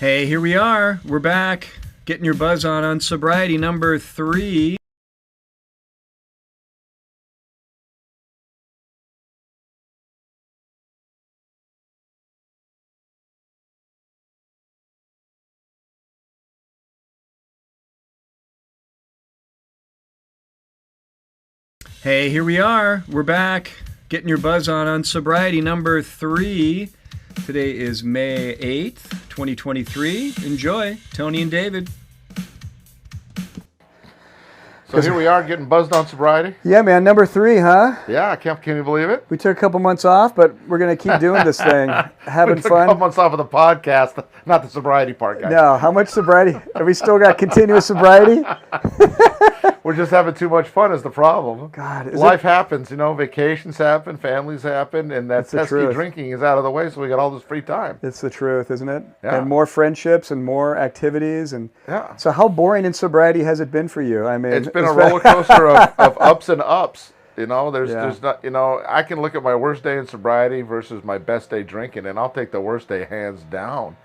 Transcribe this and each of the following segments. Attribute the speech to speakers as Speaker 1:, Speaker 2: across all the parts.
Speaker 1: Hey, here we are. We're back. Getting your buzz on sobriety number 3. Hey, here we are. We're back. Getting your buzz on sobriety number 3. Today is May 8th, 2023. Enjoy. Tony and David.
Speaker 2: So here we are getting buzzed on sobriety.
Speaker 3: Yeah, man, number 3, huh?
Speaker 2: Yeah, can you believe it?
Speaker 3: We took a couple months off, but we're going to keep doing this thing, having
Speaker 2: We took a couple
Speaker 3: fun.
Speaker 2: months off of the podcast, not the sobriety part, guys.
Speaker 3: No, how much sobriety? Have we still got continuous sobriety?
Speaker 2: We're just having too much fun is the problem.
Speaker 3: God,
Speaker 2: Life happens, vacations happen, families happen, and that
Speaker 3: That's the
Speaker 2: pesky
Speaker 3: truth.
Speaker 2: drinking is out of the way, so we got all this free time.
Speaker 3: It's the truth, isn't it?
Speaker 2: Yeah.
Speaker 3: And more friendships and more activities. And
Speaker 2: Yeah.
Speaker 3: so how boring in sobriety has it been for you? I mean,
Speaker 2: It's been a roller coaster of ups and ups. There's not, I can look at my worst day in sobriety versus my best day drinking, and I'll take the worst day hands down.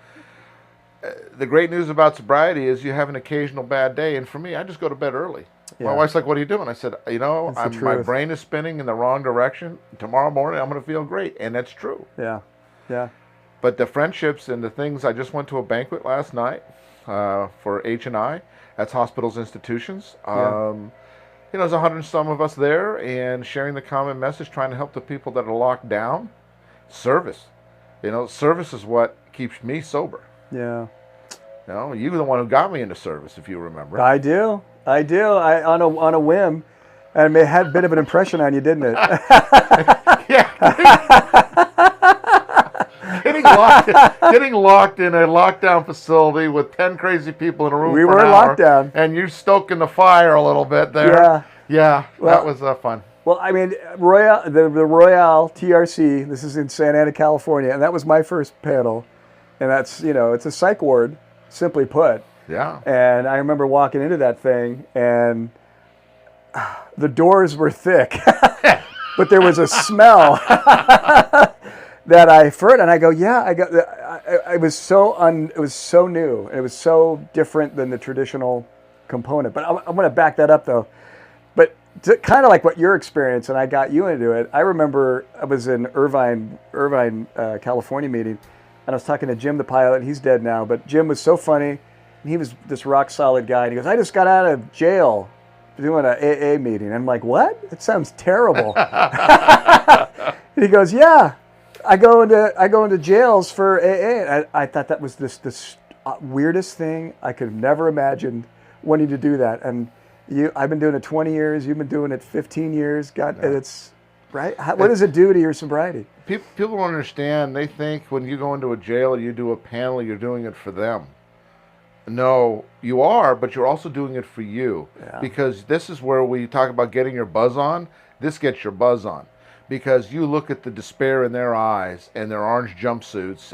Speaker 2: The great news about sobriety is you have an occasional bad day, and for me, I just go to bed early. My
Speaker 3: Yeah.
Speaker 2: wife's like, "What are you doing?" I said,
Speaker 3: the
Speaker 2: my
Speaker 3: truth.
Speaker 2: brain is spinning in the wrong direction. Tomorrow morning, I'm going to feel great," and that's true.
Speaker 3: Yeah, yeah.
Speaker 2: But the friendships and the things, I just went to a banquet last night for H&I. That's hospitals, institutions.
Speaker 3: Yeah.
Speaker 2: There's 100 and some of us there, and sharing the common message, trying to help the people that are locked down. Service. Service is what keeps me sober.
Speaker 3: Yeah.
Speaker 2: You were the one who got me into service, if you remember.
Speaker 3: I do. I on a whim. And it had a bit of an impression on you, didn't it?
Speaker 2: Yeah. Getting locked in a lockdown facility with 10 crazy people in a room
Speaker 3: We
Speaker 2: for
Speaker 3: were
Speaker 2: an hour,
Speaker 3: locked down.
Speaker 2: and you stoking the fire a little bit there.
Speaker 3: Yeah.
Speaker 2: Yeah,
Speaker 3: Well-
Speaker 2: that was fun.
Speaker 3: Well, I mean, the Royale TRC, this is in Santa Ana, California, and that was my first panel. And that's, it's a psych ward, simply put.
Speaker 2: Yeah.
Speaker 3: And I remember walking into that thing, and the doors were thick, but there was a smell that I heard, and I go, yeah, it was so new, and it was so different than the traditional component. But I'm going to back that up, though. But kind of like what your experience, and I got you into it. I remember I was in Irvine, California meeting, and I was talking to Jim, the pilot. And he's dead now, but Jim was so funny. And he was this rock solid guy. And he goes, "I just got out of jail doing an AA meeting." And I'm like, "What? That sounds terrible." And he goes, "Yeah, I go into jails for AA." And I thought that was this weirdest thing. I could have never imagined wanting to do that. And I've been doing it 20 years. You've been doing it 15 years. God, it's right. What does it do to your sobriety?
Speaker 2: People don't understand. They think when you go into a jail or you do a panel, you're doing it for them. No, you are, but you're also doing it for you.
Speaker 3: Yeah.
Speaker 2: Because this is where we talk about getting your buzz on. This gets your buzz on. Because you look at the despair in their eyes and their orange jumpsuits,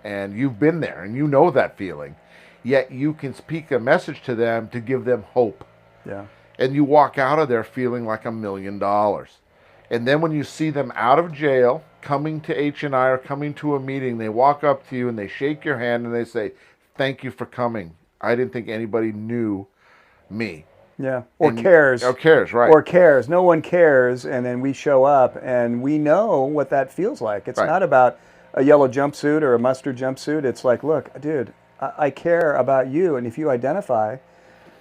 Speaker 2: and you've been there and you know that feeling. Yet you can speak a message to them to give them hope.
Speaker 3: Yeah.
Speaker 2: And you walk out of there feeling like $1 million. And then when you see them out of jail, coming to H&I or coming to a meeting, they walk up to you and they shake your hand and they say, "Thank you for coming. I didn't think anybody knew me."
Speaker 3: Yeah. Or cares.
Speaker 2: Or cares, right.
Speaker 3: Or cares. No one cares, and then we show up, and we know what that feels like. It's
Speaker 2: Right.
Speaker 3: not about a yellow jumpsuit or a mustard jumpsuit. It's like, look, dude, I care about you, and if you identify,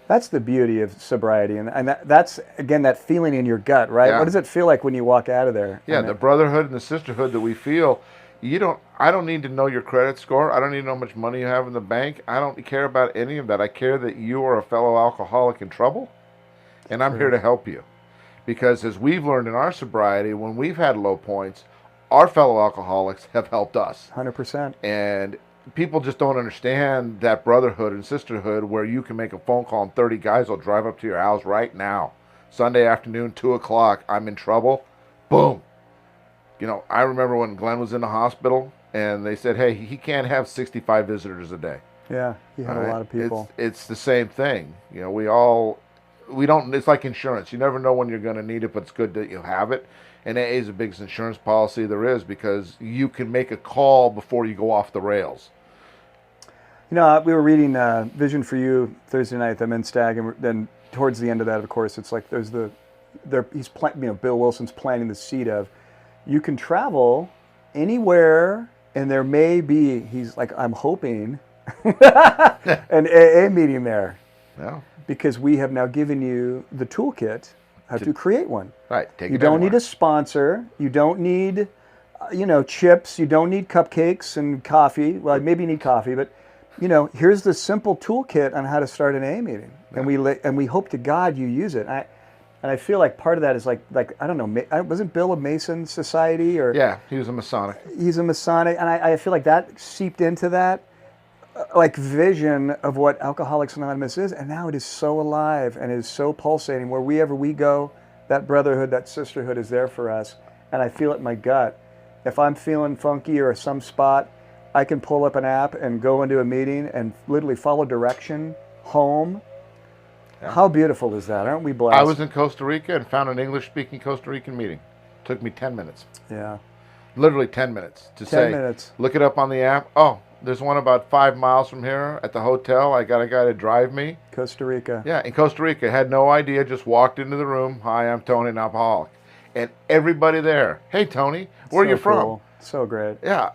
Speaker 3: that's the beauty of sobriety, and that's, again, that feeling in your gut, right?
Speaker 2: Yeah.
Speaker 3: What does it feel like when you walk out of there?
Speaker 2: Yeah,
Speaker 3: And
Speaker 2: the brotherhood and the sisterhood that we feel. I don't need to know your credit score. I don't need to know how much money you have in the bank. I don't care about any of that. I care that you are a fellow alcoholic in trouble, and I'm here to help you. Because as we've learned in our sobriety, when we've had low points, our fellow alcoholics have helped us.
Speaker 3: 100%.
Speaker 2: And people just don't understand that brotherhood and sisterhood where you can make a phone call and 30 guys will drive up to your house right now. Sunday afternoon, 2 o'clock, I'm in trouble. Boom. I remember when Glenn was in the hospital and they said, "Hey, he can't have 65 visitors a day."
Speaker 3: Yeah, you had a lot of people.
Speaker 2: It's the same thing. We don't, it's like insurance. You never know when you're going to need it, but it's good that you have it. And AA is the biggest insurance policy there is because you can make a call before you go off the rails.
Speaker 3: You know, we were reading Vision for You Thursday night at the Men's Stag, and then towards the end of that, of course, it's like Bill Wilson's planting the seed of, you can travel anywhere, and there may be, he's like, I'm hoping, an AA meeting there.
Speaker 2: Yeah.
Speaker 3: Because we have now given you the toolkit how to create one.
Speaker 2: Right.
Speaker 3: You don't need a sponsor. You don't need, chips. You don't need cupcakes and coffee. Well, maybe you need coffee, but, here's the simple toolkit on how to start an AA meeting. Yeah. And we hope to God you use it. And I feel like part of that is like I don't know, wasn't Bill a Mason Society or?
Speaker 2: Yeah, he was a Masonic.
Speaker 3: He's a Masonic, and I feel like that seeped into that. Like vision of what Alcoholics Anonymous is, and now it is so alive and is so pulsating. Wherever we go, that brotherhood, that sisterhood is there for us, and I feel it in my gut. If I'm feeling funky or some spot, I can pull up an app and go into a meeting and literally follow direction home. Yeah. How beautiful is that? Aren't we blessed?
Speaker 2: I was in Costa Rica and found an English-speaking Costa Rican meeting. Took me 10 minutes.
Speaker 3: Yeah.
Speaker 2: Literally 10 minutes to
Speaker 3: 10 minutes.
Speaker 2: Look it up on the app. Oh, there's one about 5 miles from here at the hotel. I got a guy to drive me.
Speaker 3: Costa Rica.
Speaker 2: Yeah, in Costa Rica. Had no idea. Just walked into the room. Hi, I'm Tony, an alcoholic. And everybody there. Hey, Tony, where are you from?
Speaker 3: Cool. So great.
Speaker 2: Yeah,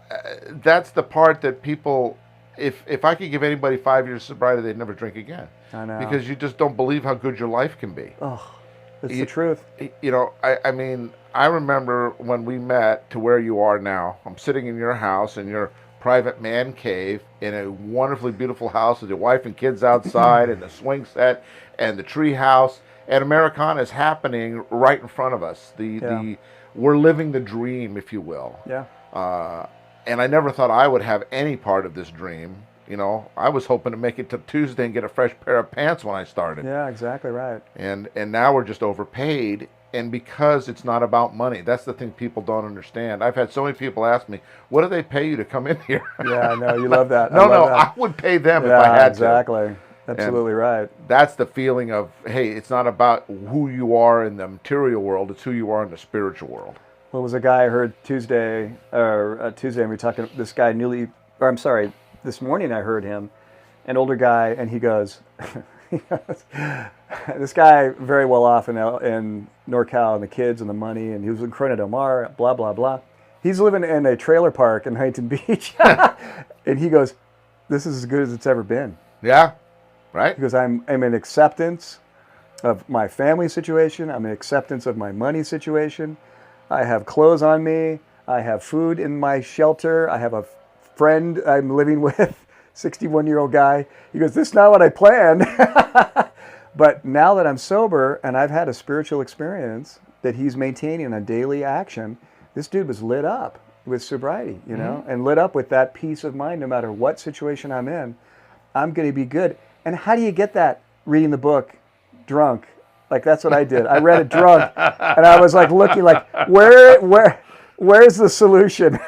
Speaker 2: that's the part that people, if I could give anybody 5 years sobriety, they'd never drink again.
Speaker 3: I know.
Speaker 2: Because you just don't believe how good your life can be.
Speaker 3: Oh, it's the truth.
Speaker 2: I mean, I remember when we met to where you are now. I'm sitting in your house in your private man cave in a wonderfully beautiful house with your wife and kids outside and the swing set and the tree house. And Americana is happening right in front of us. We're living the dream, if you will.
Speaker 3: Yeah.
Speaker 2: And I never thought I would have any part of this dream. I was hoping to make it to Tuesday and get a fresh pair of pants when I started.
Speaker 3: Yeah, exactly right.
Speaker 2: And now we're just overpaid. And because it's not about money, that's the thing people don't understand. I've had so many people ask me, what do they pay you to come in here?
Speaker 3: Yeah, I know. You love that.
Speaker 2: I would pay them if I had
Speaker 3: exactly. Absolutely right.
Speaker 2: That's the feeling of, hey, it's not about who you are in the material world, it's who you are in the spiritual world.
Speaker 3: Well, it was a guy I heard Tuesday, and we were talking, this morning I heard him, an older guy, and he goes, this guy very well off in NorCal, and the kids and the money, and he was in Corona del Mar, blah, blah, blah. He's living in a trailer park in Huntington Beach, and he goes, this is as good as it's ever been.
Speaker 2: Yeah, right?
Speaker 3: Because I'm in acceptance of my family situation, I'm in acceptance of my money situation, I have clothes on me, I have food in my shelter, I have a friend I'm living with, 61-year-old guy. He goes, this is not what I planned. But now that I'm sober and I've had a spiritual experience that he's maintaining a daily action, this dude was lit up with sobriety, and lit up with that peace of mind. No matter what situation I'm in, I'm going to be good. And how do you get that? Reading the book drunk. Like, that's what I did. I read it drunk, and I was like looking like, where's the solution?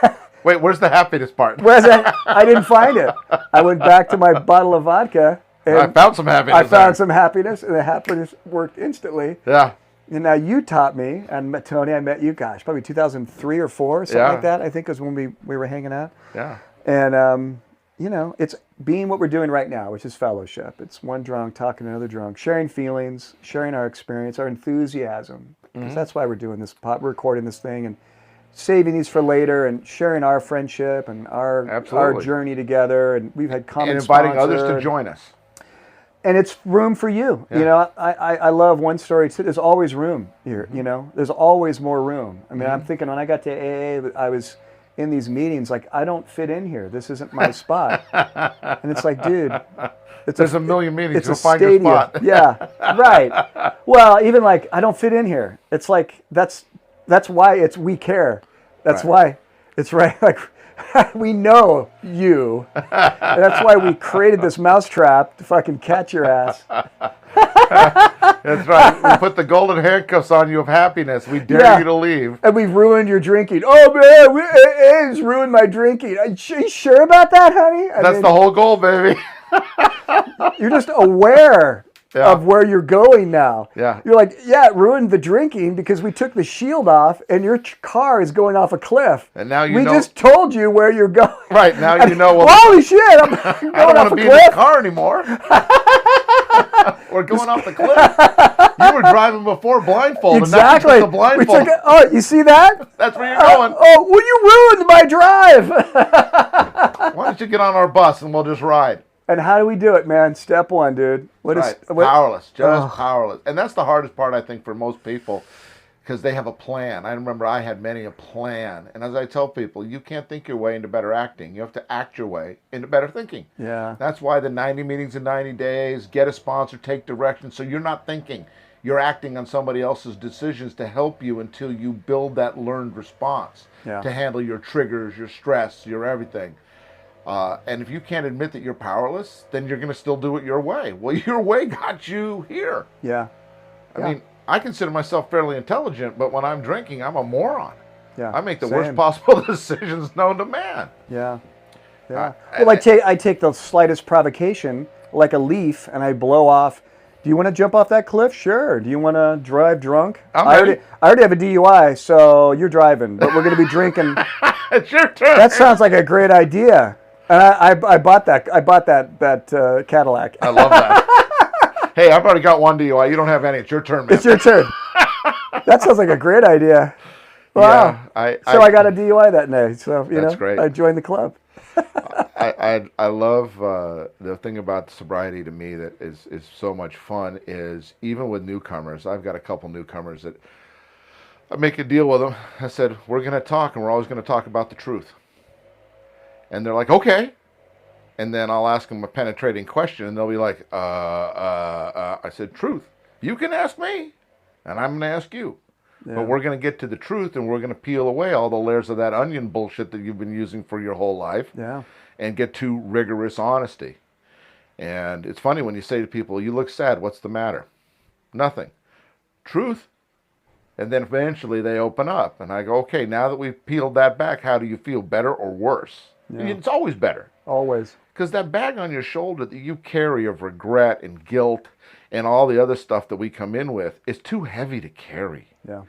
Speaker 2: Wait, where's the happiness part?
Speaker 3: I didn't find it. I went back to my bottle of vodka. And
Speaker 2: I found some happiness.
Speaker 3: Some happiness, and the happiness worked instantly.
Speaker 2: Yeah.
Speaker 3: And now you taught me, and Tony, I met you, probably 2003 or 4, something like that, I think, was when we were hanging out.
Speaker 2: Yeah.
Speaker 3: And, it's being what we're doing right now, which is fellowship. It's one drunk talking to another drunk, sharing feelings, sharing our experience, our enthusiasm. Because that's why we're doing this, recording this thing, and saving these for later, and sharing our friendship and our journey together. And we've had common
Speaker 2: and inviting others to join us.
Speaker 3: And it's room for you. Yeah. I love one story. There's always room here. There's always more room. I mean, I'm thinking when I got to AA, I was in these meetings like, I don't fit in here. This isn't my spot. And it's like, dude,
Speaker 2: there's a million meetings. You'll find
Speaker 3: stadium.
Speaker 2: your spot.
Speaker 3: Yeah, right. Well, even like, I don't fit in here. It's like, that's why we care. That's why it's right. Like, we know you. That's why we created this mousetrap to fucking catch your ass.
Speaker 2: That's right. We put the golden handcuffs on you of happiness. We dare you to leave.
Speaker 3: And we've ruined your drinking. Oh, man, it's ruined my drinking. Are you sure about that, honey?
Speaker 2: That's the whole goal, baby.
Speaker 3: You're just aware
Speaker 2: Yeah.
Speaker 3: of where you're going now.
Speaker 2: Yeah.
Speaker 3: You're like, yeah, it ruined the drinking because we took the shield off and your car is going off a cliff.
Speaker 2: And now
Speaker 3: we just told you where you're going.
Speaker 2: Right, now you know. Well,
Speaker 3: holy shit, I'm going
Speaker 2: I don't
Speaker 3: off
Speaker 2: want to
Speaker 3: a
Speaker 2: be in
Speaker 3: cliff.
Speaker 2: the car anymore. We're going off the cliff. You were driving before blindfolded.
Speaker 3: Exactly.
Speaker 2: Now you took the blindfold.
Speaker 3: Oh, you see that?
Speaker 2: That's where you're going.
Speaker 3: Oh, well, you ruined my drive.
Speaker 2: Why don't you get on our bus and we'll just ride?
Speaker 3: And how do we do it, man? Step one, dude.
Speaker 2: Powerless, just powerless. And that's the hardest part, I think, for most people, because they have a plan. I remember I had many a plan. And as I tell people, you can't think your way into better acting. You have to act your way into better thinking.
Speaker 3: Yeah.
Speaker 2: That's why the 90 meetings in 90 days, get a sponsor, take direction. So you're not thinking. You're acting on somebody else's decisions to help you until you build that learned response to handle your triggers, your stress, your everything. And if you can't admit that you're powerless, then you're going to still do it your way. Well, your way got you here.
Speaker 3: Yeah.
Speaker 2: I mean, I consider myself fairly intelligent, but when I'm drinking, I'm a moron.
Speaker 3: Yeah.
Speaker 2: I make the worst possible decisions known to man.
Speaker 3: Yeah. Yeah. Well, I take the slightest provocation, like a leaf, and I blow off. Do you want to jump off that cliff? Sure. Do you want to drive drunk? I already have a DUI, so you're driving, but we're going to be drinking.
Speaker 2: It's your turn.
Speaker 3: That sounds like a great idea. And I bought that. I bought that Cadillac.
Speaker 2: I love that. Hey, I've already got one DUI. You don't have any. It's your turn, man.
Speaker 3: It's your turn. That sounds like a great idea. Wow.
Speaker 2: Yeah,
Speaker 3: I got a DUI that night. So
Speaker 2: that's great.
Speaker 3: I joined the club.
Speaker 2: I love the thing about sobriety to me that is so much fun is even with newcomers. I've got a couple newcomers that I make a deal with them. I said, we're going to talk, and we're always going to talk about the truth. And they're like, okay. And then I'll ask them a penetrating question, and they'll be like, I said, truth. You can ask me, and I'm going to ask you. Yeah. But we're going to get to the truth, and we're going to peel away all the layers of that onion bullshit that you've been using for your whole life and get to rigorous honesty. And it's funny when you say to people, you look sad, what's the matter? Nothing. Truth. And then eventually they open up, and I go, okay, now that we've peeled that back, how do you feel, better or worse? Yeah. It's always better.
Speaker 3: Always.
Speaker 2: Because that bag on your shoulder that you carry of regret and guilt and all the other stuff that we come in with is too heavy to carry.
Speaker 3: Yeah.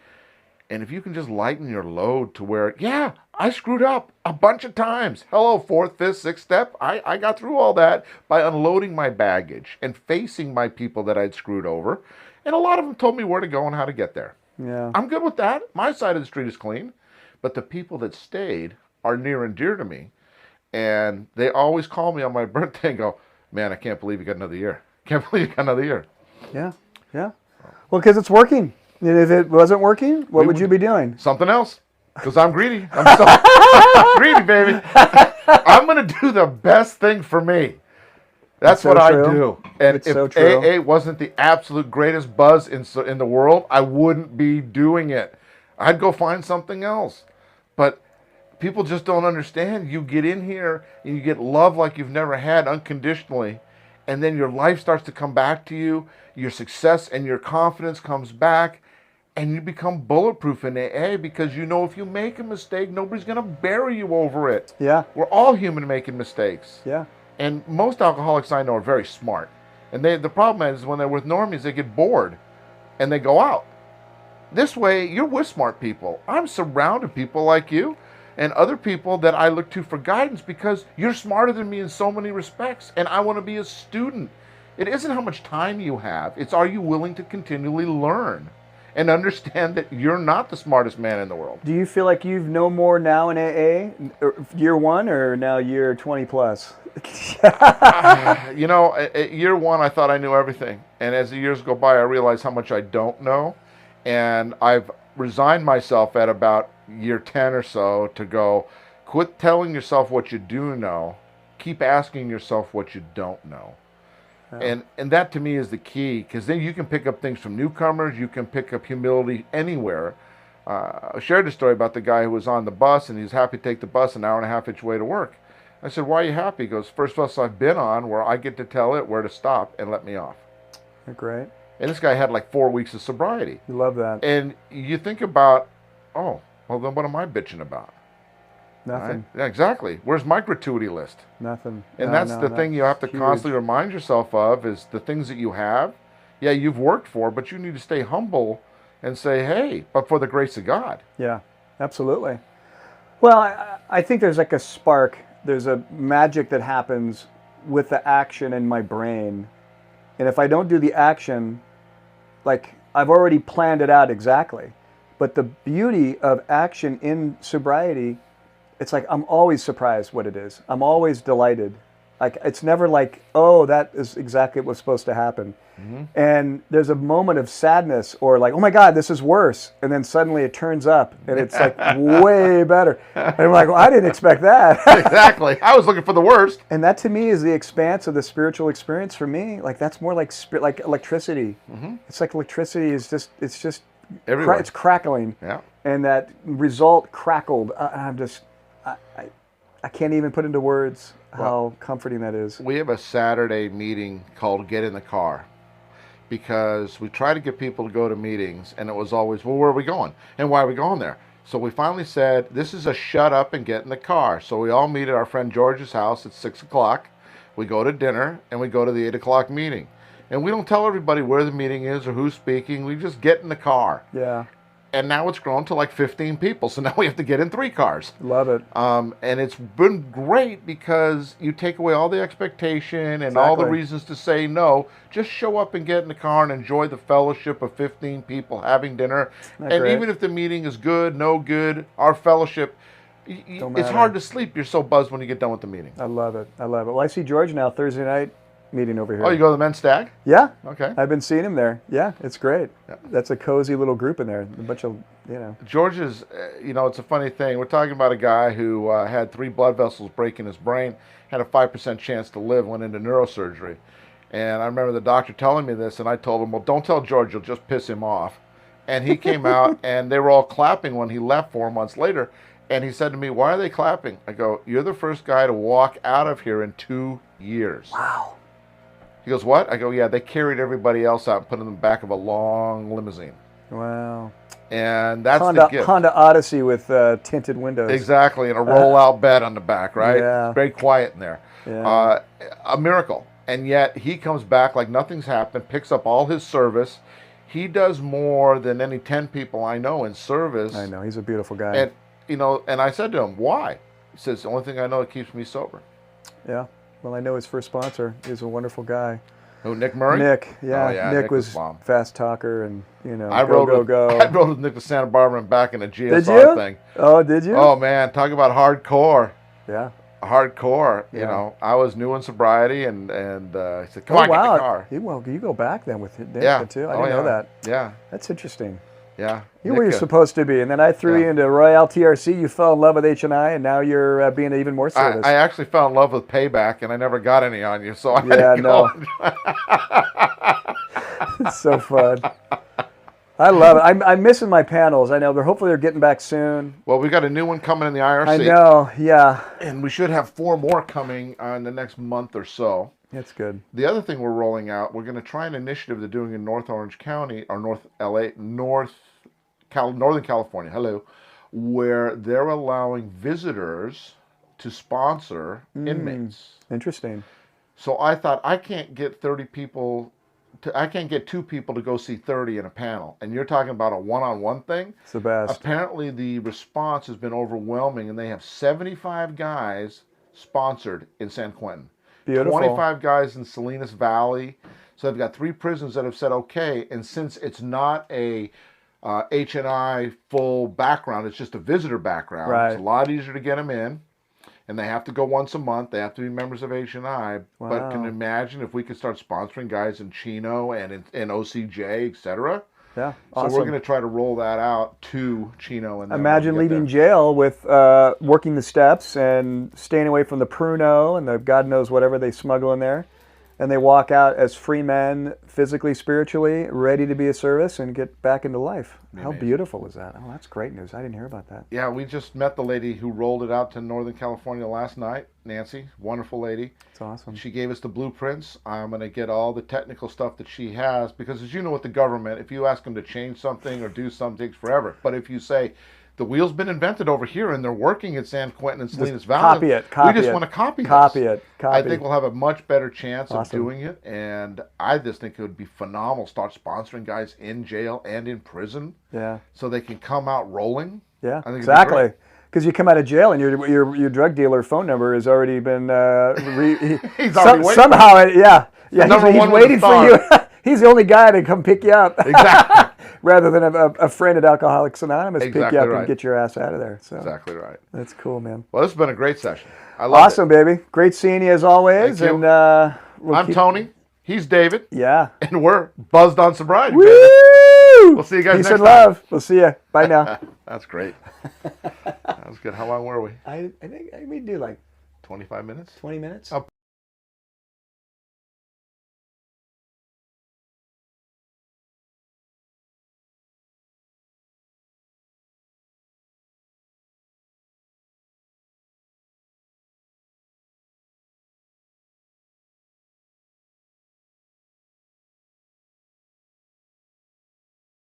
Speaker 2: And if you can just lighten your load to where, yeah, I screwed up a bunch of times. Hello, fourth, fifth, sixth step. I got through all that by unloading my baggage and facing my people that I'd screwed over. And a lot of them told me where to go and how to get there.
Speaker 3: Yeah.
Speaker 2: I'm good with that. My side of the street is clean. But the people that stayed are near and dear to me. And they always call me on my birthday and go, man, I can't believe you got another year. Can't believe you got another year.
Speaker 3: Yeah, yeah. Well, because it's working. And if it wasn't working, what would you be doing?
Speaker 2: Something else. Because I'm greedy. I'm greedy, baby. I'm going to do the best thing for me. That's what I do. And if AA wasn't the absolute greatest buzz in the world, I wouldn't be doing it. I'd go find something else. But people just don't understand. You get in here and you get love like you've never had unconditionally. And then your life starts to come back to you. Your success and your confidence comes back. And you become bulletproof in AA because you know if you make a mistake, nobody's going to bury you over it.
Speaker 3: Yeah.
Speaker 2: We're all human making mistakes.
Speaker 3: Yeah.
Speaker 2: And most alcoholics I know are very smart. And the problem is when they're with normies, they get bored and they go out. This way, you're with smart people. I'm surrounded people like you and other people that I look to for guidance because you're smarter than me in so many respects. And I want to be a student. It isn't how much time you have. It's are you willing to continually learn and understand that you're not the smartest man in the world.
Speaker 3: Do you feel like you've known more now in AA, year one or now year 20 plus?
Speaker 2: At year one, I thought I knew everything. And as the years go by, I realize how much I don't know. And I've resigned myself at about year 10 or so to go, quit telling yourself what you do know. Keep asking yourself what you don't know. Yeah. And that to me is the key, because then you can pick up things from newcomers. You can pick up humility anywhere. I shared a story about the guy who was on the bus, and he was happy to take the bus an hour and a half each way to work. I said, why are you happy? He goes, first bus I've been on where I get to tell it where to stop and let me off.
Speaker 3: Great.
Speaker 2: And this guy had like 4 weeks of sobriety.
Speaker 3: You love that.
Speaker 2: And you think about, oh, well, then what am I bitching about?
Speaker 3: Nothing.
Speaker 2: Right? Yeah, exactly. Where's my gratuity list?
Speaker 3: Nothing.
Speaker 2: And that's the thing you have to constantly remind yourself of is the things that you have yeah, you've worked for, but you need to stay humble and say, hey, but for the grace of God.
Speaker 3: Yeah, absolutely. Well, I think there's like a spark. There's a magic that happens with the action in my brain. And if I don't do the action, like I've already planned it out exactly. But the beauty of action in sobriety, it's like I'm always surprised what it is. I'm always delighted. Like it's never like, oh, that is exactly what's supposed to happen. And there's a moment of sadness or like, oh my God, this is worse. And then suddenly it turns up and it's like way better. And I'm like, well, I didn't expect that.
Speaker 2: Exactly. I was looking for the worst.
Speaker 3: And that to me is the expanse of the spiritual experience for me. Like that's more like like electricity. It's like electricity is just, it's just,
Speaker 2: Everywhere.
Speaker 3: it's crackling.
Speaker 2: Yeah.
Speaker 3: And that result crackled. I'm just, I can't even put into words how comforting that is.
Speaker 2: We have a Saturday meeting called Get in the Car, because we try to get people to go to meetings, and it was always, well, where are we going? And why are we going there? So we finally said, this is a shut up and get in the car. So we all meet at our friend George's house at 6 o'clock. We go to dinner, and we go to the 8 o'clock meeting. And we don't tell everybody where the meeting is or who's speaking. We just get in the car.
Speaker 3: Yeah.
Speaker 2: And now it's grown to like 15 people. So now we have to get in 3 cars.
Speaker 3: Love it.
Speaker 2: And it's been great because you take away all the expectation and all the
Speaker 3: Exactly.
Speaker 2: reasons to say no. Just show up and get in the car and enjoy the fellowship of 15 people having dinner.
Speaker 3: that
Speaker 2: And
Speaker 3: great?
Speaker 2: even if the meeting is good, no good, our fellowship,
Speaker 3: Don't
Speaker 2: it's
Speaker 3: matter.
Speaker 2: hard to sleep. You're so buzzed when you get done with the meeting.
Speaker 3: I love it. I love it. Well, I see George now Thursday night meeting over here.
Speaker 2: Oh, you go to the men's stag?
Speaker 3: Yeah.
Speaker 2: Okay.
Speaker 3: I've been seeing him there. Yeah, it's great. That's a cozy little group in there. A bunch of,
Speaker 2: George is, it's a funny thing. We're talking about a guy who had 3 blood vessels break in his brain, had a 5% chance to live, went into neurosurgery. And I remember the doctor telling me this, and I told him, well, don't tell George, you'll just piss him off. And he came out, and they were all clapping when he left 4 months later. And he said to me, why are they clapping? I go, you're the first guy to walk out of here in 2 years.
Speaker 3: wow.
Speaker 2: He goes, what? I go, yeah, they carried everybody else out and put them in the back of a long limousine.
Speaker 3: Wow.
Speaker 2: And that's
Speaker 3: Honda,
Speaker 2: the gift.
Speaker 3: Honda Odyssey with tinted windows.
Speaker 2: Exactly, and a roll-out bed on the back, right?
Speaker 3: Yeah.
Speaker 2: Very quiet in there.
Speaker 3: Yeah.
Speaker 2: A miracle. And yet he comes back like nothing's happened, picks up all his service. He does more than any 10 people I know in service.
Speaker 3: I know. He's a beautiful guy.
Speaker 2: And, and I said to him, why? He says, the only thing I know that keeps me sober.
Speaker 3: Yeah. Well, I know his first sponsor. He's a wonderful guy.
Speaker 2: Who, Nick Murray?
Speaker 3: Nick. Yeah.
Speaker 2: Oh, yeah,
Speaker 3: Nick
Speaker 2: Nick
Speaker 3: was
Speaker 2: was bomb.
Speaker 3: fast talker and,
Speaker 2: I
Speaker 3: go,
Speaker 2: rode
Speaker 3: go.
Speaker 2: with Nick to Santa Barbara and back in a GSR
Speaker 3: Did you?
Speaker 2: thing.
Speaker 3: Oh, did you?
Speaker 2: Oh, man, talk about hardcore.
Speaker 3: Yeah.
Speaker 2: Hardcore,
Speaker 3: Yeah.
Speaker 2: I was new in sobriety, and he said, "Come on, get in the car."
Speaker 3: You go back then with Nick
Speaker 2: Yeah,
Speaker 3: too. I
Speaker 2: Oh,
Speaker 3: didn't know
Speaker 2: yeah.
Speaker 3: that.
Speaker 2: Yeah,
Speaker 3: That's interesting.
Speaker 2: yeah.
Speaker 3: You were
Speaker 2: Nick,
Speaker 3: supposed to be, and then I threw
Speaker 2: yeah.
Speaker 3: you into Royale TRC. You fell in love with H&I, and now you're being even more service.
Speaker 2: I actually fell in love with Payback, and I never got any on you, so I
Speaker 3: Yeah,
Speaker 2: had to go.
Speaker 3: It's so fun. I love it. I'm missing my panels. I know. Hopefully they're getting back soon.
Speaker 2: Well, we got a new one coming in the IRC.
Speaker 3: I know. Yeah.
Speaker 2: And we should have 4 more coming in the next month or so.
Speaker 3: It's good.
Speaker 2: The other thing we're rolling out, we're going to try an initiative they're doing in North Orange County, or North LA, Northern California, where they're allowing visitors to sponsor inmates.
Speaker 3: Interesting.
Speaker 2: So I thought, I can't get 30 people, I can't get 2 people to go see 30 in a panel. And you're talking about a one-on-one thing?
Speaker 3: It's the best.
Speaker 2: Apparently the response has been overwhelming, and they have 75 guys sponsored in San Quentin.
Speaker 3: Beautiful.
Speaker 2: 25 guys in Salinas Valley. So they've got 3 prisons that have said okay. And since it's not a H&I full background, it's just a visitor background.
Speaker 3: Right.
Speaker 2: It's a lot easier to get them in. And they have to go once a month. They have to be members of H&I. But can you imagine if we could start sponsoring guys in Chino and in OCJ, etc.?
Speaker 3: Yeah.
Speaker 2: So
Speaker 3: Awesome.
Speaker 2: we're going to try to roll that out to Chino. And
Speaker 3: Imagine
Speaker 2: when we get
Speaker 3: leaving
Speaker 2: there.
Speaker 3: jail with working the steps and staying away from the Pruno and the God knows whatever they smuggle in there. And they walk out as free men, physically, spiritually, ready to be of service and get back into life. How beautiful is that? Oh, that's great news. I didn't hear about that.
Speaker 2: Yeah, we just met the lady who rolled it out to Northern California last night, Nancy. Wonderful lady.
Speaker 3: It's awesome.
Speaker 2: She gave us the blueprints. I'm going to get all the technical stuff that she has, because as you know with the government, if you ask them to change something or do something, it takes forever. But if you say, The wheel's been invented over here, and they're working in San Quentin and Salinas Valley.
Speaker 3: Copy it. Copy
Speaker 2: we just
Speaker 3: it.
Speaker 2: want to copy
Speaker 3: Copy
Speaker 2: this.
Speaker 3: it. Copy.
Speaker 2: I think we'll have a much better chance of
Speaker 3: Awesome.
Speaker 2: doing it, and I just think it would be phenomenal. Start sponsoring guys in jail and in prison,
Speaker 3: Yeah.
Speaker 2: so they can come out rolling.
Speaker 3: Yeah.
Speaker 2: I think it'd be
Speaker 3: Exactly.
Speaker 2: great.
Speaker 3: Because you come out of jail and your drug dealer phone number has already been
Speaker 2: He's already waiting.
Speaker 3: somehow yeah
Speaker 2: number
Speaker 3: he's
Speaker 2: one with
Speaker 3: waiting
Speaker 2: the
Speaker 3: for you.
Speaker 2: star.
Speaker 3: He's the only guy to come pick you up.
Speaker 2: Exactly.
Speaker 3: Rather than a friend at Alcoholics Anonymous pick
Speaker 2: Exactly
Speaker 3: you up
Speaker 2: right.
Speaker 3: and get your ass out of there. So
Speaker 2: Exactly right.
Speaker 3: that's cool, man.
Speaker 2: Well, this has been a great session. I love
Speaker 3: Awesome, baby. Great seeing you as always.
Speaker 2: Thank you.
Speaker 3: And we'll
Speaker 2: I'm
Speaker 3: keep-
Speaker 2: Tony. He's David.
Speaker 3: Yeah.
Speaker 2: And we're buzzed on sobriety, baby.
Speaker 3: Woo!
Speaker 2: We'll see you guys
Speaker 3: Peace
Speaker 2: next
Speaker 3: and
Speaker 2: time.
Speaker 3: love. We'll see you. Bye now.
Speaker 2: That's great. That was good. How long were we?
Speaker 3: I think we do like
Speaker 2: 25 minutes?
Speaker 3: 20 minutes.
Speaker 2: Oh,